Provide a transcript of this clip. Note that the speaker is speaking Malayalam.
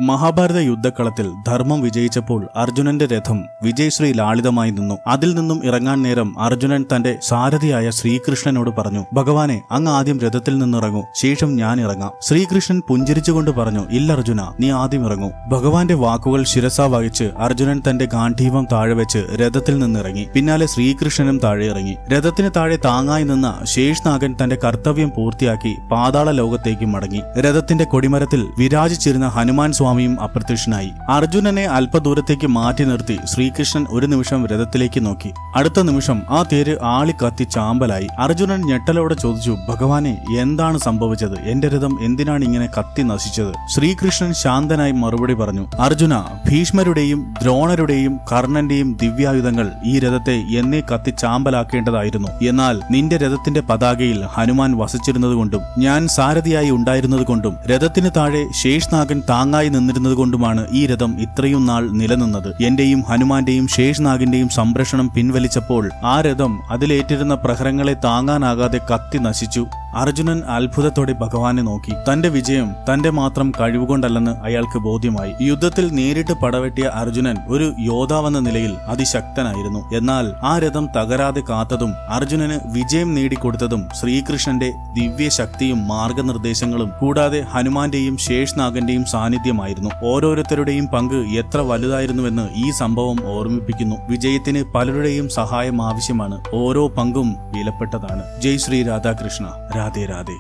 മഹാഭാരത യുദ്ധക്കളത്തിൽ ധർമ്മം വിജയിച്ചപ്പോൾ അർജുനന്റെ രഥം വിജയശ്രീ ലാളിതമായി നിന്നു. അതിൽ നിന്നും ഇറങ്ങാൻ നേരം അർജുനൻ തന്റെ സാരഥിയായ ശ്രീകൃഷ്ണനോട് പറഞ്ഞു, ഭഗവാനെ, അങ്ങ് ആദ്യം രഥത്തിൽ നിന്നിറങ്ങൂ, ശേഷം ഞാൻ ഇറങ്ങാം. ശ്രീകൃഷ്ണൻ പുഞ്ചിരിച്ചുകൊണ്ട് പറഞ്ഞു, ഇല്ല അർജുന, നീ ആദ്യം ഇറങ്ങൂ. ഭഗവാന്റെ വാക്കുകൾ ശിരസാ വഹിച്ച് അർജുനൻ തന്റെ ഗാന്ധീവം താഴെ വെച്ച് രഥത്തിൽ നിന്നിറങ്ങി. പിന്നാലെ ശ്രീകൃഷ്ണനും താഴെ ഇറങ്ങി. രഥത്തിന് താഴെ താങ്ങായി നിന്ന ശേഷ്നാഗൻ തന്റെ കർത്തവ്യം പൂർത്തിയാക്കി പാതാള ലോകത്തേക്ക് മടങ്ങി. രഥത്തിന്റെ കൊടിമരത്തിൽ വിരാജിച്ചിരുന്ന ഹനുമാൻ സ്വാമിയും അപ്രത്യക്ഷനായി. അർജുനനെ അല്പദൂരത്തേക്ക് മാറ്റി നിർത്തി ശ്രീകൃഷ്ണൻ ഒരു നിമിഷം രഥത്തിലേക്ക് നോക്കി. അടുത്ത നിമിഷം ആ തേര് ആളിക്കത്തി ചാമ്പലായി. അർജുനൻ ഞെട്ടലോടെ ചോദിച്ചു, ഭഗവാനെ, എന്താണ് സംഭവിച്ചത്? എന്റെ രഥം എന്തിനാണ് ഇങ്ങനെ കത്തി നശിച്ചത്? ശ്രീകൃഷ്ണൻ ശാന്തനായി മറുപടി പറഞ്ഞു, അർജുന, ഭീഷ്മരുടെയും ദ്രോണരുടെയും കർണന്റെയും ദിവ്യായുധങ്ങൾ ഈ രഥത്തെ എന്നേ കത്തി ചാമ്പലാക്കേണ്ടതായിരുന്നു. എന്നാൽ നിന്റെ രഥത്തിന്റെ പതാകയിൽ ഹനുമാൻ വസിച്ചിരുന്നതുകൊണ്ടും ഞാൻ സാരഥിയായി ഉണ്ടായിരുന്നതുകൊണ്ടും രഥത്തിന് താഴെ ശേഷ്നാഗൻ താങ്ങായി നിന്നിരുന്നതുകൊണ്ടുമാണ് ഈ രഥം ഇത്രയും നാൾ നിലനിന്നത്. എന്റെയും ഹനുമാന്റെയും ശേഷ്നാഗിന്റെയും സംരക്ഷണം പിൻവലിച്ചപ്പോൾ ആ രഥം അതിലേറ്റിരുന്ന പ്രഹരങ്ങളെ താങ്ങാനാകാതെ കത്തി നശിച്ചു. അർജുനൻ അത്ഭുതത്തോടെ ഭഗവാനെ നോക്കി. തന്റെ വിജയം തന്റെ മാത്രം കഴിവുകൊണ്ടല്ലെന്ന് അയാൾക്ക് ബോധ്യമായി. യുദ്ധത്തിൽ നേരിട്ട് പടവെട്ടിയ അർജുനൻ ഒരു യോദ്ധാവെന്ന നിലയിൽ അതിശക്തനായിരുന്നു. എന്നാൽ ആ രഥം തകരാതെ കാത്തതും അർജുനന് വിജയം നേടിക്കൊടുത്തതും ശ്രീകൃഷ്ണന്റെ ദിവ്യശക്തിയും മാർഗനിർദ്ദേശങ്ങളും കൂടാതെ ഹനുമാന്റെയും ശേഷ്നാഗന്റെയും സാന്നിധ്യമായിരുന്നു. ഓരോരുത്തരുടെയും പങ്ക് എത്ര വലുതായിരുന്നുവെന്ന് ഈ സംഭവം ഓർമ്മിപ്പിക്കുന്നു. വിജയത്തിന് പലരുടെയും സഹായം ആവശ്യമാണ്. ഓരോ പങ്കും വിലപ്പെട്ടതാണ്. ജയ് ശ്രീ രാധാകൃഷ്ണ. രാധേ രാധേ.